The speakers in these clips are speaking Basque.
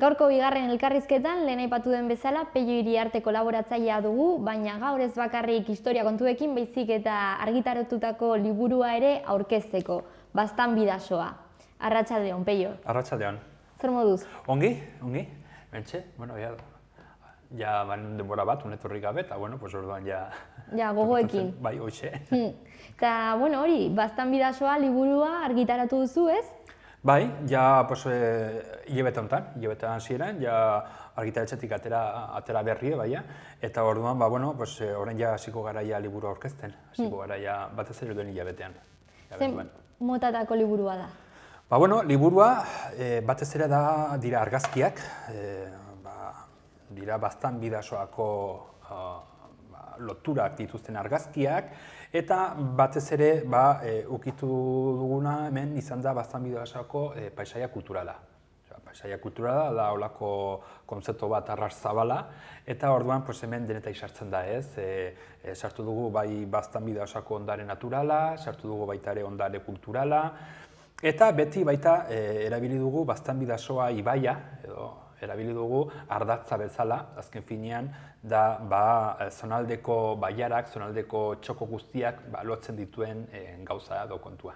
Gaurko bigarren elkarrizketan, lehen aipatu den bezala, Pello Iriarte kolaboratzailea dugu, baina gaur ez bakarrik historia kontuekin, baizik eta argitaratutako liburua ere aurkezteko, Baztan bidasoa. Arratsaldeon, Pello. Arratsaldeon. Zer moduz? Ongi. Mentxe, bueno, ja denbora bat, unetorri gabe, eta, bueno, pues orduan ja... Ja, gogoekin. Bai, hoxe. Eta, bueno, hori, Baztan bidasoa liburua argitaratu duzu, ez? Bai, ja, pues, hilabete honetan ziren, ja argitaratzetik atera berrie, baina, eta orduan, bueno, pues, orain ja hasiko gara ja liburu aurkezten, hasiko gara ja batez ere duen hilabetean. Zen motatako liburua da? Bueno, liburua batez ere dira argazkiak, dira Baztan bidasoako loturak dituzten argazkiak, eta batez ere ukitu duguna hemen izan da Baztan bidasoako paisaia kulturala. Paisaia kulturala da holako kontzeptu bat arras zabala, eta orduan hemen denetai sartzen da, ez? Sartu dugu bai Baztan bidasoako ondare naturala, sartu dugu baita ere ondare kulturala, eta beti baita erabili dugu Baztan bidasoa ibaia, edo erabili dugu ardatza bezala, azken finean, da zonaldeko bailarak, zonaldeko txoko guztiak lotzen dituen gauza edo kontua.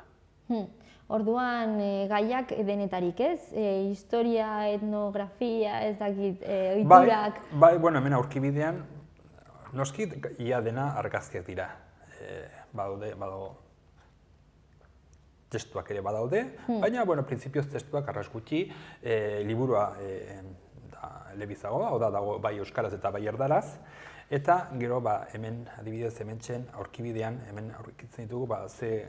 Orduan gaiak denetarik, ez? Historia, etnografia, ez dakit, ohiturak... Bai, bueno, hemen aurkibidean, noski ia dena argazkiak dira. Badago testuak ere badaude, baina, bueno, printzipioz testuak arras gutxi, liburua elebizagoa, hau da dago bai euskaraz eta bai erdaraz, eta gero hemen, adibidez, hemen aurkibidean, hemen aurkitzen ditugu ze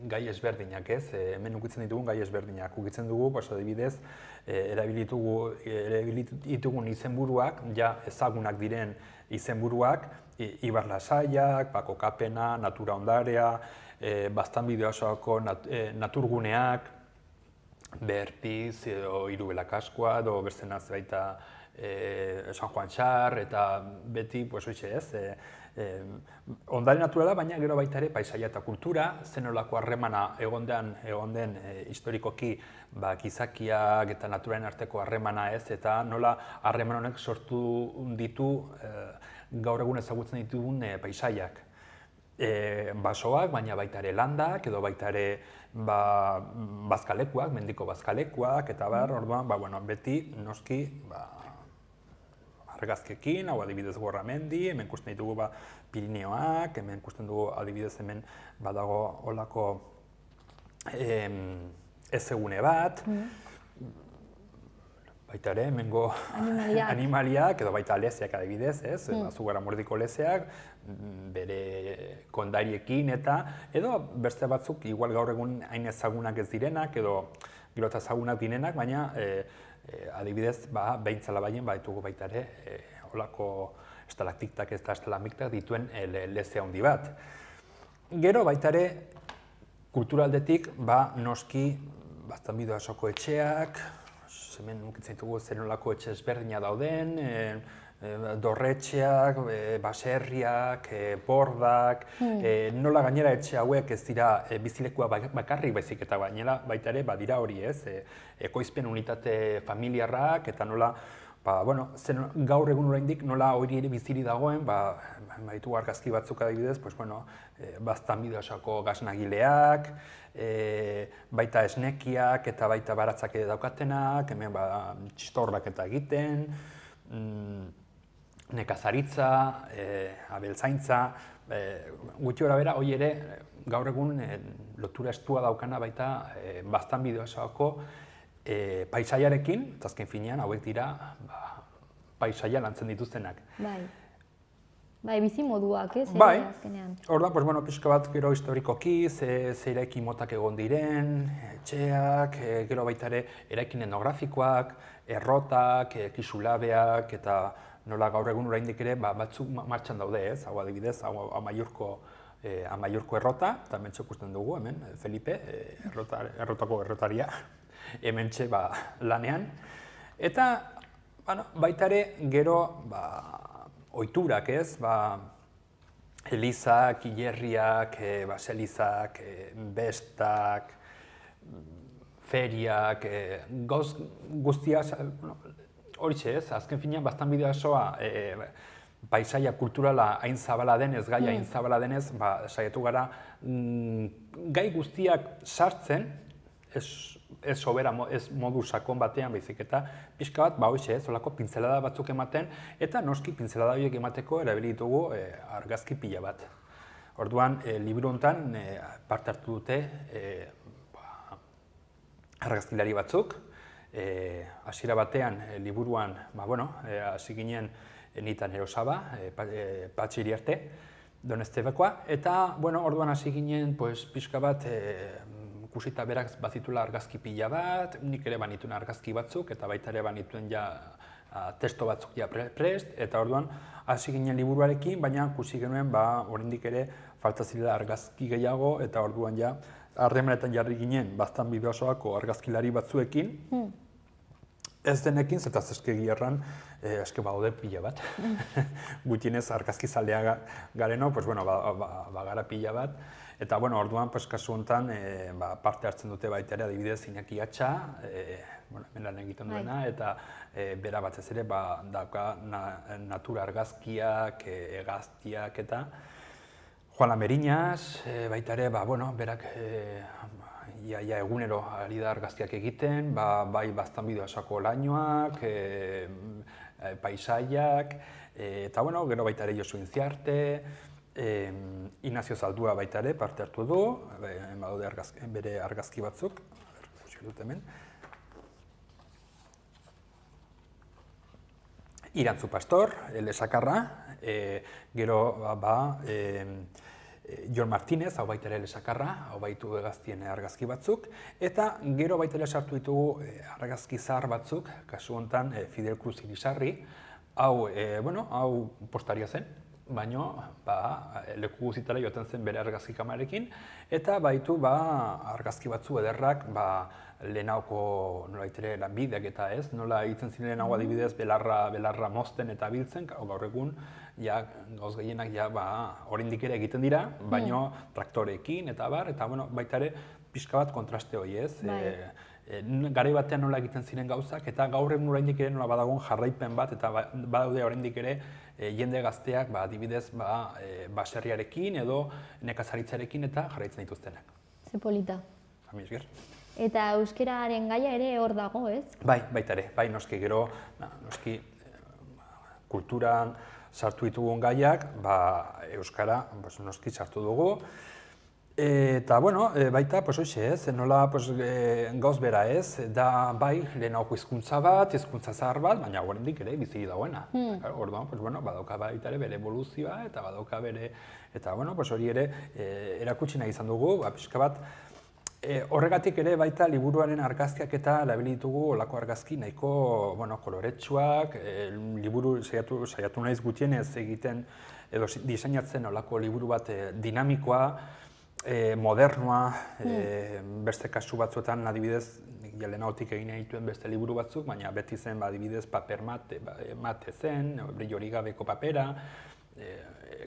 gai ezberdinak, ez? Hemen ukitzen ditugun gai ezberdinak. Ukitzen dugu, adibidez, erabilitugun izenburuak, ja ezagunak diren izenburuak, Ibar Lasaiak, Kokapena, Natura Ondarea, Baztan bidasoako naturguneak, Berpiz, Irubelakaskoa, edo berzenaz baita San Juan Txar, eta beti, hoxe ez, ondare naturala, baina gero baita ere paisaia eta kultura, zenolako harremana egon den historikoki gizakiak eta naturaren arteko harremana ez, eta nola harreman honek sortu ditu gaur egun ezagutzen ditugun paisaiak. Basoak, baina baita ere landak, edo baita ere bazkalekuak, mendiko bazkalekuak, eta orduan, beti noski argazkekin, hau adibidez Gorramendi, hemen ikusten ditugu Pirineoak, hemen ikusten dugu adibidez hemen badago holako ezegune bat, baita ere, hemengo animaliak, edo baita lezeak adibidez, ez? Azugara mordiko lezeak, bere kondariekin edo beste batzuk, igual gaur egun hain ezagunak ez direnak, edo gero eta ezagunak direnak, baina adibidez, behintzala baien, ditugu baita ere, holako estalaktiktak eta estalamiktak dituen leze handi bat. Gero baita ere, kulturaldetik, noski, Baztan bidasoko etxeak, hemen ukitzen ditugu zenolako etxe ezberdina dauden, dorretxeak, baserriak, bordak, nola gainera etxe hauek ez dira bizilekua bakarrik baizik eta gainera baita ere badira hori ez, ekoizpen unitate familiarrak eta nola, gaur egun oraindik nola hori ere biziri dagoen, baditu argazki batzuk adibidez, Baztan bidasoko gaznagileak, baita esnekiak eta baita baratzak daukatenak, hemen txistorrak eta egiten, nekazaritza, abeltzaintza, gutxi gora bera, hori ere gaur egun lotura estua daukana baita Baztan bidasoko paisaiarekin, eta azken finean hauek dira paisaia lantzen dituztenak. Bai, bizi moduak, ez? Bai, orduan, pixka bat gero historikoki, ze eraiki motak egon diren, etxeak, gero baita ere eraikin etnografikoak, errotak, kisulabeak, eta nola gaur egun oraindik ere batzuk martxan daude, ez? Hau adibidez, Amaiurko errota, eta hemen ikusten dugu, hemen, Felipe, errotako errotaria, hemen lanean. Eta baita ere gero ohiturak, ez? Elizak, hilerriak, baselizak, bestak, feriak, guztiak horixe ez, azken finean bastan bideoa paisaia kulturala hain zabala denez, gaia hain zabala denez, saiatu gara gai guztiak sartzen, ez sobera, ez modu sakon batean baizik eta pixka bat, hoxe ez, olako pintzelada batzuk ematen, eta noski pintzelada horiek emateko erabili ditugu argazki pila bat. Orduan, liburu honetan parte hartu dute argazkilari batzuk, hasiera batean liburuan, hasi ginen Nitan Erosaba, Patxi Iriarte, Donestebekoa, eta orduan hasi ginen pixka bat ikusita berak bazitula argazki pila bat, nik ere banituen argazki batzuk, eta baita ere banituen testo batzuk prest, eta orduan hasi ginen liburuarekin, baina ikusi genuen oraindik ere falta zirela argazki gehiago, eta orduan harremanetan jarri ginen bastan bideosoako argazkilari batzuekin, ez denekin, zetaz eskegi erran, eske badaude pila bat. Gutienez argazki zalea gareno, bagara pila bat. Eta orduan, kasu honetan, parte hartzen dute baita ere, adibidez, Iñaki Atxa, hemen lan egiten duena, eta bera batez ere, dauka natura argazkiak, hegaztiak eta Juan Lameriñas, baita ere, berak egunero ari da argazkiak egiten, bai bastan bideosako lainoak, paisaiak, eta gero baita ere Josu Intziarte, Ignacio Zaldua baita ere parte hartu du, badaude bere argazki batzuk, hemen. Irantzu Pastor, Lesakarra, gero Jon Martínez, hau baita ere Lesakarra, hau baitu hegaztien argazki batzuk, eta gero baita ere sartu ditugu argazki zahar batzuk, kasu honetan Fidel Cruz Irisarri, hau postaria zen, baina leku guztietara joaten zen bere argazki kamarekin, eta baitu argazki batzu ederrak lehenauko nolait ere lanbideak eta ez, nola egiten ziren lehenago adibidez belarra mozten eta biltzen, gaur egun gauz gehienak oraindik ere egiten dira, baina traktoreekin eta baita ere pixka bat kontraste hori ez. Garai batean nola egiten ziren gauzak, eta gaur egun oraindik ere nola badagoen jarraipen bat, eta badaude oraindik ere jende gazteak adibidez baserriarekin edo nekazaritzarekin eta jarraitzen dituztenak. Ze polita. Ami esker. Eta euskararen gaia ere hor dago, ez? Bai, baita ere, noski gero, noski kulturan sartu ditugun gaiak, euskara noski sartu dugu. Eta, baita, hoxe ez, nola gauz bera ez, da bai lehenauko hizkuntza bat, hizkuntza zahar bat, baina oraindik ere bizi dagoena. Orduan, badauka baita ere bere evoluzioa, eta badauka bere, eta hori ere erakutsi nahi izan dugu, pixka bat, horregatik ere baita liburuaren argazkiak eta erabili ditugu olako argazki nahiko koloretsuak, liburu saiatu naiz gutienez egiten edo diseinatzen olako liburu bat dinamikoa, modernoa, beste kasu batzuetan adibidez, lehenagotik egin dituen beste liburu batzuk, baina beti zen adibidez paper mate zen, brillo hori gabeko papera,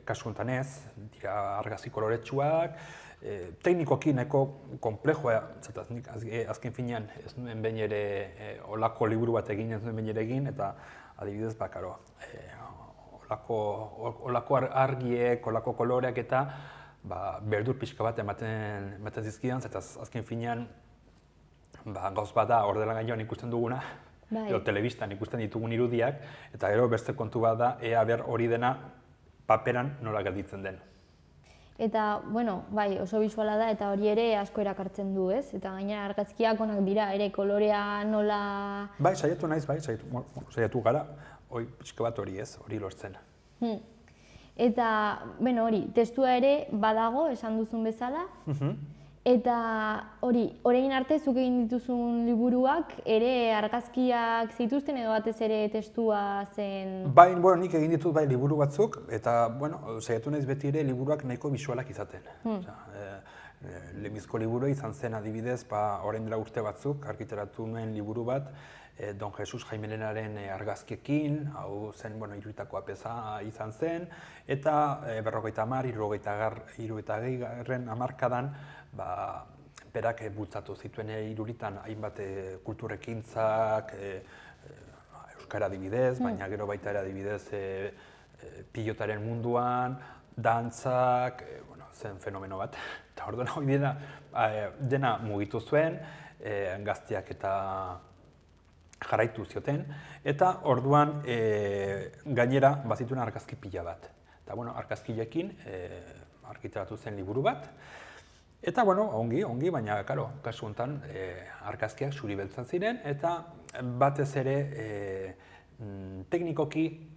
kasu honetan ez, dira argazki koloretsuak, teknikoki nahiko konplexua, azken finean ez nuen behin ere olako liburu bat egin, ez nuen behin ere egin, eta adibidez, olako argiek, olako koloreak eta berdur pixka bat ematen zizkidan, eta azken finean gauz bada ordenagailuan ikusten duguna, edo telebistan ikusten ditugun irudiak, eta gero beste kontu bat da, ea hori dena paperan nola gelditzen den. Eta, bai, oso bisuala da, eta hori ere asko erakartzen du, ez? Eta gaina argazkiak onak dira, ere kolorea nola... Bai, saiatu naiz, saiatu gara, pixka bat hori ez, hori lortzen. Eta, hori, testua ere badago, esan duzun bezala, eta hori, orain arte zuk egin dituzun liburuak ere argazkiak zituzten edo batez ere testua zen... Bai, nik egin ditut bai liburu batzuk, eta, saiatu naiz beti ere liburuak nahiko bisualak izaten. Lehenbizko liburu izan zen adibidez, orain dela urte batzuk, argitaratu nuen liburu bat, Don Jesus Jaimenenaren argazkiekin, hau zen, hiruitako apeza izan zen, eta 50-hirugarren hamarkadan, berak bultzatu zituen iruritan hainbat kulturekintzak, euskara adibidez, baina gero baita ere adibidez pilotaren munduan, dantzak, zen fenomeno bat. Eta orduan hori dena mugitu zuen, gazteak eta jarraitu zioten, eta orduan gainera bazituen argazki pila bat. Eta argazkilekin argitaratu zen liburu bat, eta ongi, baina kasu honetan argazkiak zuri beltzak ziren, eta batez ere teknikoki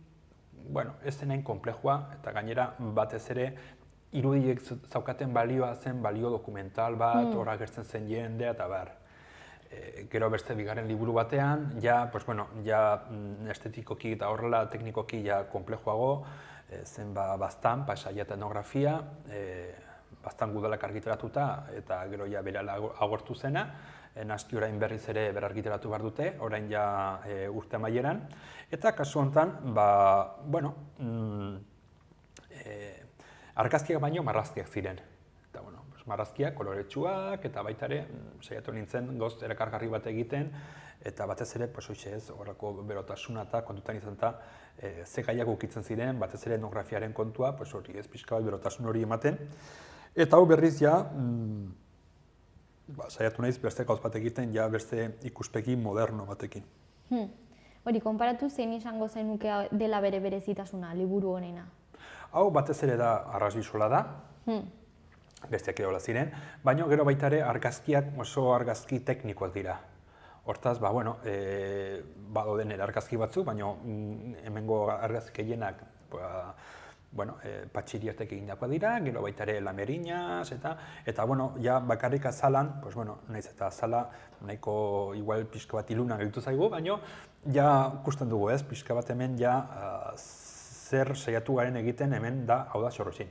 ez zenain konplexua, eta gainera batez ere irudiek zaukaten balioa zen balio dokumental bat, hor agertzen zen jendea eta bar. Gero beste bigarren liburu batean, estetikoki eta horrela teknikoki konplexuago, zen bastan, paisaia eta etnografia, bastan gudalak argitaratuta eta gero berehala agortu zena, naski orain berriz ere berargitaratu behar dute, orain urte amaieran, eta kasu honetan, argazkiak baino marrazkiak ziren. Eta marrazkiak koloretsuak eta baita ere saiatu nintzen goz erakargarri bat egiten, eta batez ere horreko berotasuna eta kontutan izan eta ze gaiak ukitzen ziren, batez ere etnografiaren kontua, hori ez pixka bat berotasun hori ematen. Eta hau berriz saiatu naiz beste gauz bat egiten, beste ikuspegi moderno batekin. Hori, konparatu zein izango zenuke dela bere berezitasuna, liburu honena? Hau batez ere da arras-bisola da, besteak edola ziren, baina gero baita ere argazkiak oso argazki teknikoak dira. Hortaz, badoden ere argazki batzuk, baina hemengo argazki gehienak patxiriartek egindakoa dira, gero baita ere lamerinaz, eta bakarrik azalan, nahiz eta azala nahiko igual pixka bat iluna gelditu zaigu, baina ikusten dugu ez, pixka bat hemen zer saiatu garen egiten hemen hau da Xorroxin.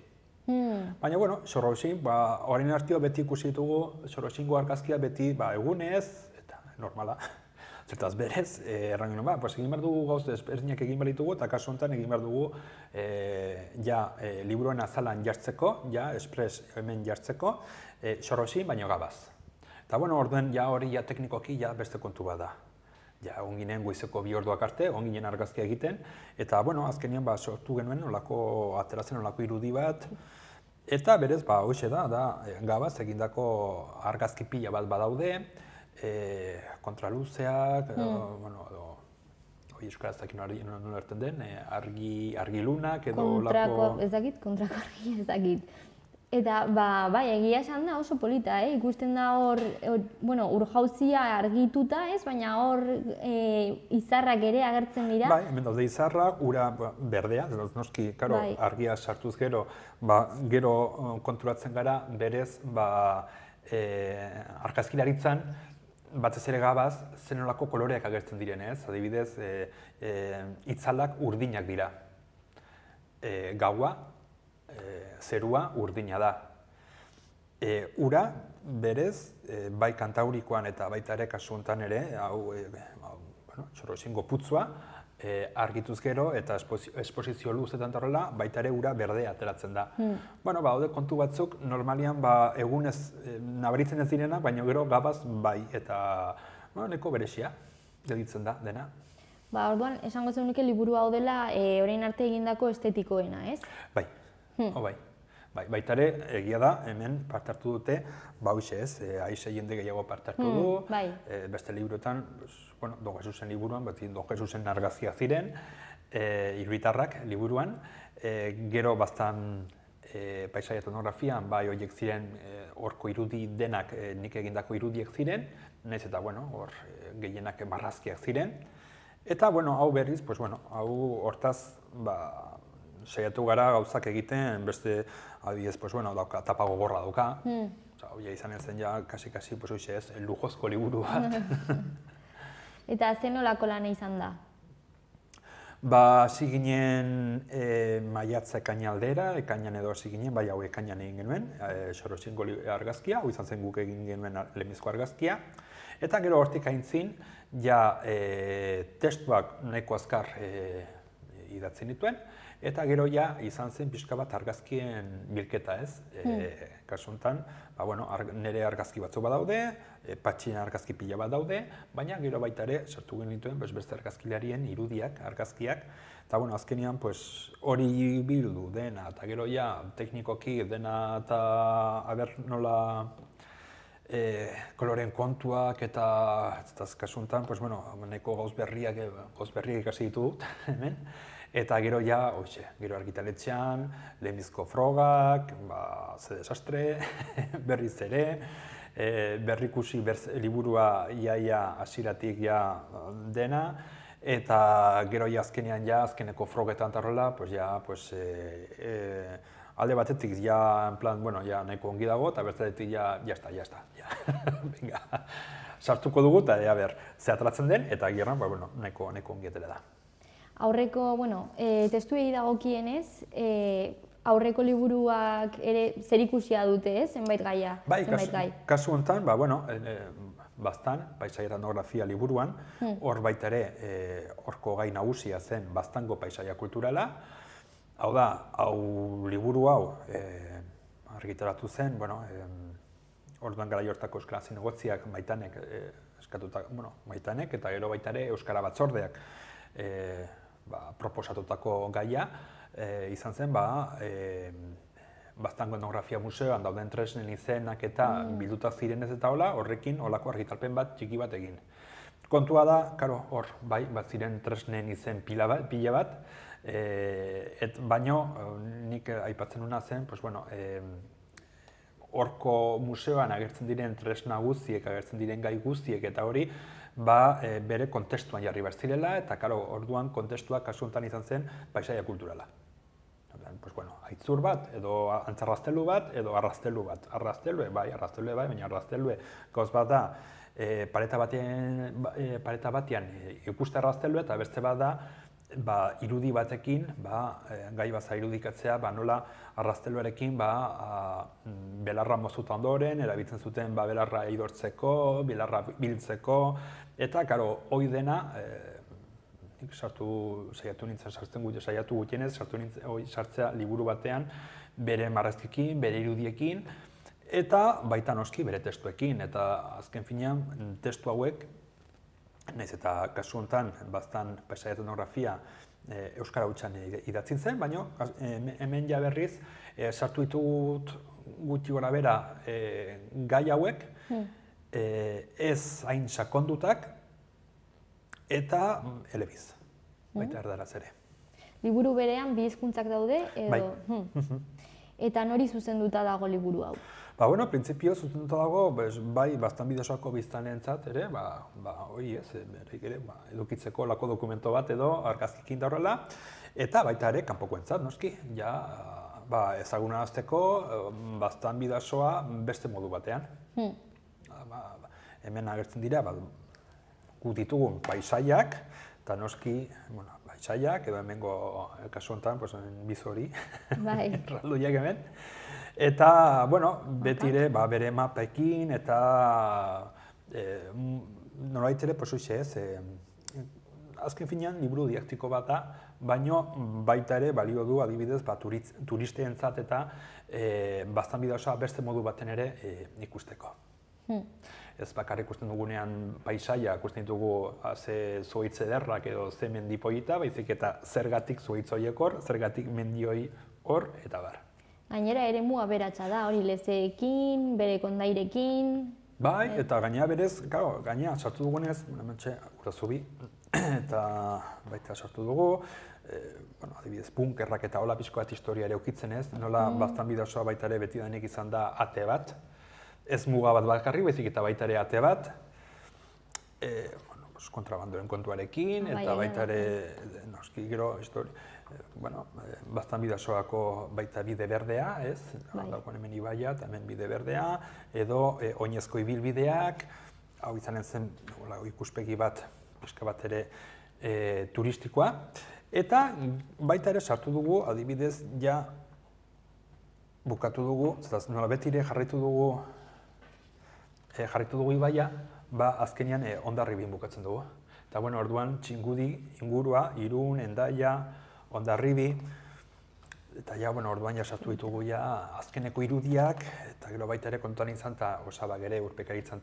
Baina, Xorroxin, orain artio beti ikusi ditugu, Xorroxingo argazkia beti egunez, eta normala, zertaz berez, egin behar dugu gauz desberdinak egin behar ditugu, eta kasu honetan egin behar dugu liburuen azalan jartzeko, espres hemen jartzeko, Xorroxin baino gabaz. Eta orduen hori teknikoki beste kontu bat da. Onginen goizeko 2 orduak arte, onginen argazkia egiten, eta azkenean sortu genuen ateratzen olako irudi bat, eta berez, hoxe da, gabaz egindako argazki pila bat badaude, kontraluzeak, euskaraztakin nola erten den, argilunak edo olako... Kontrako argia ezakit. Eta, egia esan da oso polita, ikusten da hor, ur-jauzia argituta ez, baina hor izarrak ere agertzen dira. Hemen daude izarrak, ura berdea, noski, argia sartuz gero, gero konturatzen gara, berez, argazkilaritzan, batez ere gabaz, zenolako koloreak agertzen direnez, adibidez, itzalak urdinak dira. Gaua, zerua urdina da. Ura, berez, bai Kantaurikoan eta baita ere kasu honetan ere, Xorroxingo putzua, argituz gero eta esposizio luzetan horrela, baita ere ura berdea ateratzen da. Haude kontu batzuk, normalian egunez nabaritzen ez direnak, baina gero gabaz bai, eta neko berexia gelditzen da dena. Orduan, esango zenuke liburu hau dela orain arte egindako estetikoena, ez? Baita ere, egia da, hemen parte hartu dute, hoxe ez, aize jende gehiago parte hartu du, beste liburuetan, Don Jesusen liburuan, Don Jesusen argazkiak ziren, iruitarrak liburuan, gero bastan paisaia etnografian, horiek ziren horko irudi denak nik egindako irudiek ziren, nahiz eta hor gehienak marrazkiak ziren, eta hau berriz, hau hortaz, saiatu gara gauzak egiten, beste adibidez, tapa gogorra dauka. Hau izan zen kasi-kasi, lujozko liburu bat. Eta zen nolako lana izan da? Hasi ginen maiatza ekaina aldera, ekainan edo hasi ginen, hau ekainan egin genuen, Xorroxingo argazkia, hau izan zen guk egin genuen lehenbizko argazkia. Eta gero hortik aintzin, testuak nahiko azkar idatzen dituen, eta gero ja izan zen pixka bat argazkien bilketa, ez? Kasu honetan, nire argazki batzu badaude, Patxien argazki pila bat daude, baina gero baita ere sartu genituen beste argazkilarien irudiak, argazkiak, eta azkenean hori bildu dena, eta gero ja teknikoki dena eta nola koloren kontuak eta kasu honetan, nahiko gauz berriak ikasi ditut hemen, eta gero ja, gero argitaletxean, lehenbizko frogak, ze desastre, berriz ere, berrikusi liburua iaia hasieratik ja dena, eta gero ja azkeneko frogetan eta horrela, alde batetik ja, ja nahiko ongi dago, eta bestetik ja, jazta. Venga, sartuko dugu eta ze atratzen den, eta gerran, nahiko ongi etela da. Aurreko, testuei dagokienez, aurreko liburuak ere zerikusia dute, zenbait gaia, zenbait gai. Kasu honetan, Baztan, paisaia etnografia liburuan, hor baita ere, horko gai nagusia zen Baztango paisaia kulturala. Hau da, liburu hau argitaratu zen, orduan garai hortako Euskara Zinegotziak Maitanek Maitanek eta gero baita ere Euskara Batzordeak proposatutako gaia izan zen, Baztango Etnografia Museoan dauden tresnen izenak eta bilduta zirenez eta horrekin holako argitalpen bat txiki bat egin. Kontua da, hor, ziren tresnen izen pila bat, baino nik aipatzen nuna zen, horko museoan agertzen diren tresna guztiek, agertzen diren gai guztiek eta hori, bere kontestuan jarri behar zirela, eta orduan kontestua kasu honetan izan zen paisaia kulturala. Aitzur bat, edo antzarraztelu bat, edo arraztelu bat. Arraztelue bai, baina arraztelue gauz bat da, pareta batean ikuste arraztelue, eta beste bat da, irudi batekin, gai baza irudikatzea, nola arrazteluarekin belarra mozuta ondoren, erabiltzen zuten belarra idortzeko, belarra biltzeko, eta, hoi dena, nik saiatu gutienez, sartzea liburu batean, bere marrazkiekin, bere irudiekin, eta baita noski bere testuekin, eta azken finean testu hauek, nahiz eta kasu honetan, Baztan paisaia etnografia euskara hutsan idatzin zen, baina hemen ja berriz sartu ditut gutxi gora bera gai hauek, ez hain sakondutak, eta elebiz, baita erdaraz ere. Liburu berean bi hizkuntzak daude, edo? Eta nori zuzenduta dago liburu hau? Printzipio zuzenduta dago, Baztan Bidasoako biztaneentzat ere, edukitzeko lako dokumento bat edo argazkikin da horrela, eta baita ere kanpokoentzat, noski, ezaguna azteko Baztan Bidasoa beste modu batean. Hemen agertzen dira, gu ditugun paisaiak, eta noski, paisaiak, edo hemengo kasu honetan, bizori, erraldoiak hemen. Eta, betire, bere mapekin, eta nolait ere, azken finean, liburu didaktiko bat da, baino baita ere balio du adibidez turisteentzat eta Baztan Bidasoa beste modu baten ere ikusteko. Ez bakarrik ikusten dugunean paisaia, ikusten ditugu ze zuhaitz ederrak edo ze mendi polita, baizik eta zergatik zuhaitz horiek hor, zergatik mendioi hor, eta bar. Gainera eremua aberatsa da, hori lezeekin, bere kondairekin... Bai, eta gainera berez, gainera sartu dugunez, Urazubi, eta baita sartu dugu, adibidez, bunkerrak eta hola pixko bat historia ere ukitzen ez, nola Baztan Bidasoa baita ere beti danik izan da ate bat, ez muga bat bakarrik, baizik eta baita ere ate bat, kontrabandoren kontuarekin, eta baita ere, noski gero, Baztan Bidasoako baita bide berdea, ez? Dagoen hemen ibaia eta hemen bide berdea, edo oinezko ibilbideak, hau izanen zen ikuspegi bat, pixka bat ere turistikoa, eta baita ere sartu dugu, adibidez, ja bukatu dugu, nola betire jarraitu dugu ibaia, azkenean Hondarribin bukatzen dugu. Eta orduan Txingudi ingurua, Irun, Hendaia, Hondarribi, Eta ja, bueno, orduan ja sartu ditugu ja azkeneko irudiak, eta gero baita ere kontuan izan, eta Osabak ere urpekaritzan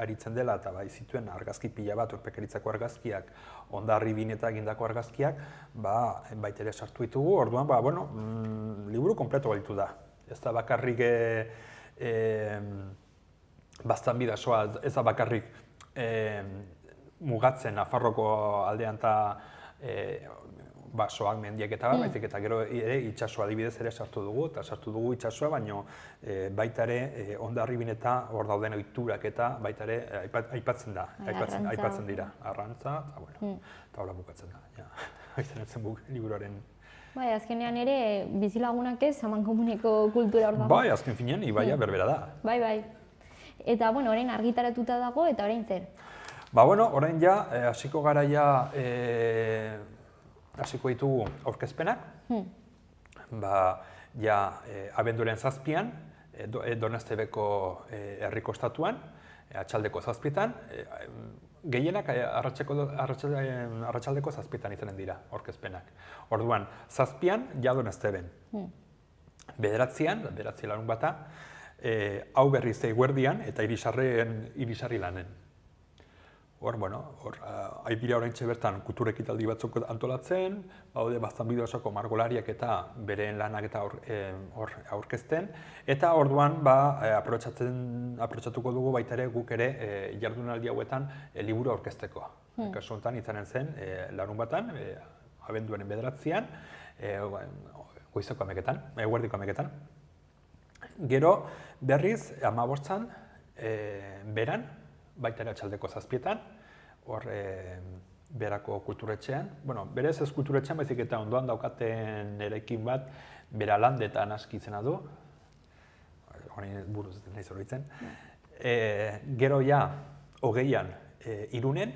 aritzen dela, eta bai zituen argazki pila bat urpekaritzako argazkiak, Hondarribin eta egindako argazkiak, baita ere sartu ditugu, orduan, bueno, liburu kompleto balitu da. Ez da bakarrik Baztan bidasoa, ez da bakarrik mugatzen Nafarroko aldean eta basoak, mendiak eta baizik, eta gero ere itsasoa adibidez ere sartu dugu itsasoa, baino baita ere Hondarribin eta hor dauden ohiturak eta baita ere aipatzen dira, arrantza, eta hola bukatzen da, baita zen liburuaren. Bai, azkenean ere bizilagunak ez, amankomuneko kultura hor dago. Bai, azken finean, ibaia berbera da. Bai. Eta, bueno, orain argitaratuta dago, eta orain zer? Bueno, orain ja, hasiko gara ja, hasiko ditugu aurkezpenak. Ja, abenduaren 7an, Donostebeko herriko estatuan, atxaldeko 7etan, gehienak arratsaldeko 7etan izanen dira aurkezpenak. Orduan, 7an, ja Donosteben. 9an, 9 larunbata, hau berriz eguerdian eta irisarri lanen. Hor, dira oraintxe bertan kultur ekitaldi batzuk antolatzen, baude Baztan bidasoko margolariak eta beren lanak eta aurkezten, eta orduan aprobetxatuko dugu baita ere guk ere jardunaldi hauetan liburu aurkezteko. Kasu honetan izanen zen larunbatan, abenduaren 9an, goizeko 11etan, eguerdiko 11etan. Gero berriz 15an, beran, baita ere atxaldeko 7etan, hor berako kulturetxean. Berez ez kulturetxean, baizik eta ondoan daukaten eraikin bat, bera landetan aski izena du. Horein buruz nahi zorbitzen. Gero ja, 20an Irunen,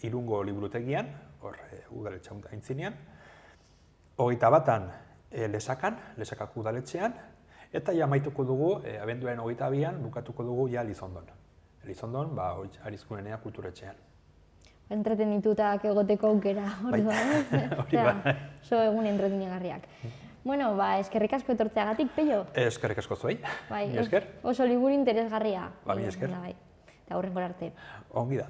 Irungo liburutegian, hor udaletxean aintzinean. 21an Lesakan, Lesakako udaletxean. Eta ja amaituko dugu, abenduaren 22an, bukatuko dugu ja Elizondon. Elizondon, Arizkunenea kulturetxean. Entretenitutak egoteko aukera, orduan, ez? Oso egun entretenigarriak. Bueno, eskerrik asko etortzeagatik, Pello? Eskerrik asko zuei, mi esker. Oso liburu interesgarria. Mi esker. Eta aurrengora arte. Ongi da.